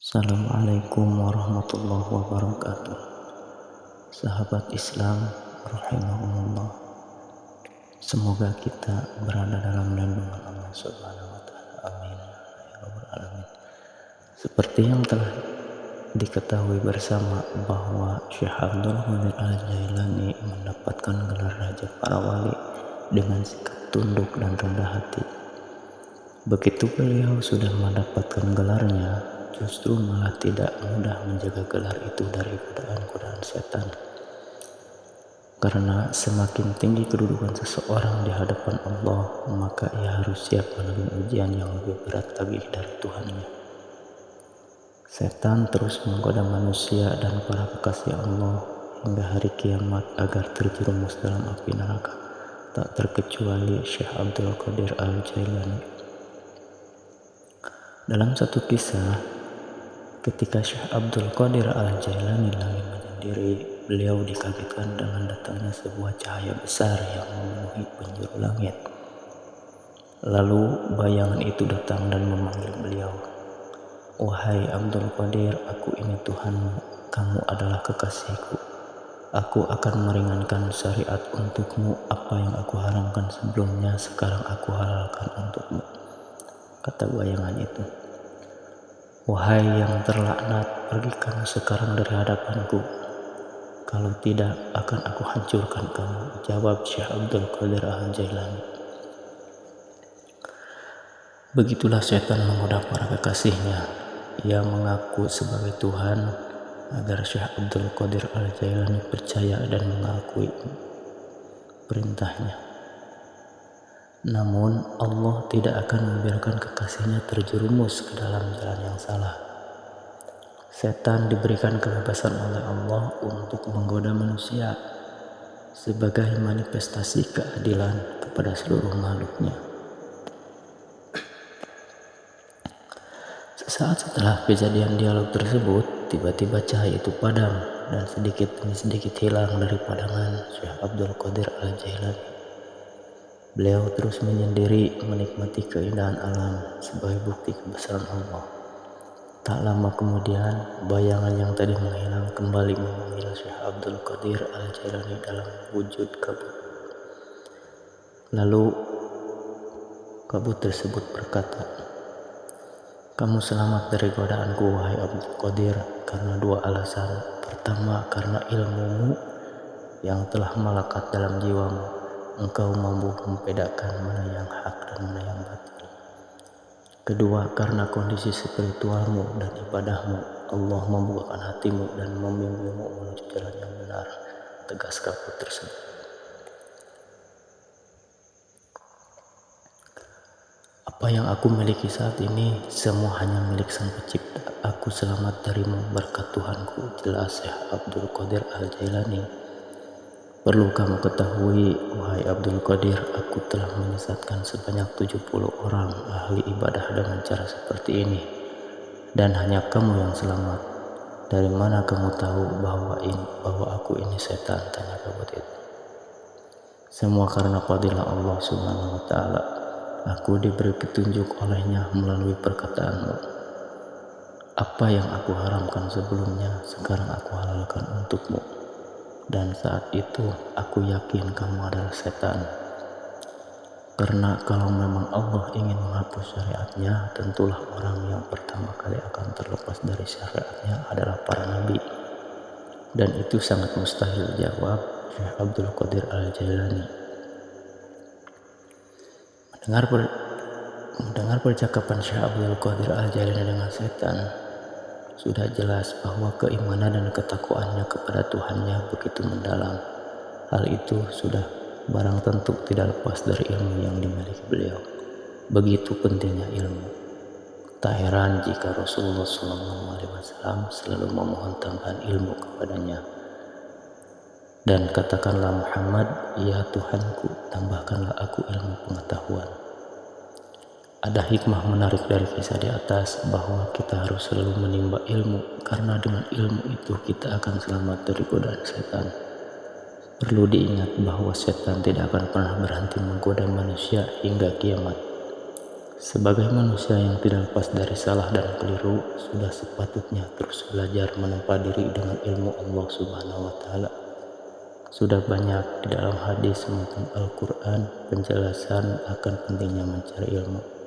Assalamualaikum warahmatullahi wabarakatuh. Sahabat Islam rahimahumullah. Semoga kita berada dalam lindungan Allah Subhanahu wa taala. Amin ya rabbal alamin. Seperti yang telah diketahui bersama bahwa Syekh Abdul Qadir Al-Jailani mendapatkan gelar Raja para Wali dengan sikap tunduk dan rendah hati. Begitu beliau sudah mendapatkan gelarnya, justru malah tidak mudah menjaga gelar itu dari godaan-godaan setan. Karena semakin tinggi kedudukan seseorang di hadapan Allah, maka ia harus siap menerima ujian yang lebih berat lagi dari Tuhannya. Setan terus menggoda manusia dan para kekasih Allah hingga hari kiamat agar terjerumus dalam api neraka, tak terkecuali Syekh Abdul Qadir Al-Jailani. Dalam satu kisah, ketika Syekh Abdul Qadir Al-Jailani lagi menyendiri, beliau dikagetkan dengan datangnya sebuah cahaya besar yang memenuhi penjuru langit. Lalu bayangan itu datang dan memanggil beliau, "Wahai Abdul Qadir, aku ini Tuhanmu, kamu adalah kekasihku. Aku akan meringankan syariat untukmu, apa yang aku haramkan sebelumnya, sekarang aku halalkan untukmu." Kata bayangan itu, "Wahai yang terlaknat, pergi kamu sekarang dari hadapanku. Kalau tidak, akan aku hancurkan kamu," jawab Syekh Abdul Qadir Al-Jailani. Begitulah setan menggoda para kekasihnya. Ia mengaku sebagai Tuhan agar Syekh Abdul Qadir Al-Jailani percaya dan mengakui perintahnya. Namun Allah tidak akan membiarkan kekasihnya terjerumus ke dalam jalan yang salah. Setan diberikan kebebasan oleh Allah untuk menggoda manusia sebagai manifestasi keadilan kepada seluruh makhluknya. Sesaat setelah kejadian dialog tersebut, tiba-tiba cahaya itu padam dan sedikit demi sedikit hilang dari pandangan Syekh Abdul Qadir Al-Jailani. Beliau terus menyendiri menikmati keindahan alam sebagai bukti kebesaran Allah. Tak lama kemudian, bayangan yang tadi menghilang kembali memanggil Syekh Abdul Qadir Al-Jailani dalam wujud kabut. Lalu kabut tersebut berkata, "Kamu selamat dari godaanku, wahai Abdul Qadir, karena dua alasan. Pertama, karena ilmumu yang telah melekat dalam jiwamu. Engkau mampu membedakan mana yang hak dan mana yang batil. Kedua, karena kondisi spiritualmu dan ibadahmu, Allah membukakan hatimu dan membimbingmu menuju jalan yang benar," tegas kabut tersebut. "Apa yang aku miliki saat ini, semua hanya milik Sang Pencipta. Aku selamat darimu berkat Tuhanku," jelas Syekh Abdul Qadir Al-Jailani. "Perlu kamu ketahui, wahai Abdul Qadir, aku telah menyesatkan sebanyak 70 orang ahli ibadah dengan cara seperti ini. Dan hanya kamu yang selamat. Dari mana kamu tahu bahwa aku ini setan?" tanya kabut itu. "Semua karena fadilah Allah Subhanahu wa taala. Aku diberi petunjuk olehnya melalui perkataanmu. Apa yang aku haramkan sebelumnya, sekarang aku halalkan untukmu. Dan saat itu aku yakin kamu adalah setan. Karena kalau memang Allah ingin menghapus syariatnya, tentulah orang yang pertama kali akan terlepas dari syariatnya adalah para nabi. Dan itu sangat mustahil," jawab Syekh Abdul Qadir Al-Jailani. Mendengar percakapan Syekh Abdul Qadir Al-Jailani dengan setan, sudah jelas bahwa keimanan dan ketakwaannya kepada Tuhannya begitu mendalam. Hal itu sudah barang tentu tidak lepas dari ilmu yang dimiliki beliau. Begitu pentingnya ilmu. Tak heran jika Rasulullah SAW selalu memohon tambahan ilmu kepadanya. "Dan katakanlah Muhammad, ya Tuhanku, tambahkanlah aku ilmu pengetahuan." Ada hikmah menarik dari kisah di atas bahwa kita harus selalu menimba ilmu, karena dengan ilmu itu kita akan selamat dari godaan setan. Perlu diingat bahwa setan tidak akan pernah berhenti menggoda manusia hingga kiamat. Sebagai manusia yang tidak lepas dari salah dan keliru, sudah sepatutnya terus belajar menempa diri dengan ilmu Allah Subhanahu wa Ta'ala. Sudah banyak di dalam hadis maupun Al-Quran penjelasan akan pentingnya mencari ilmu.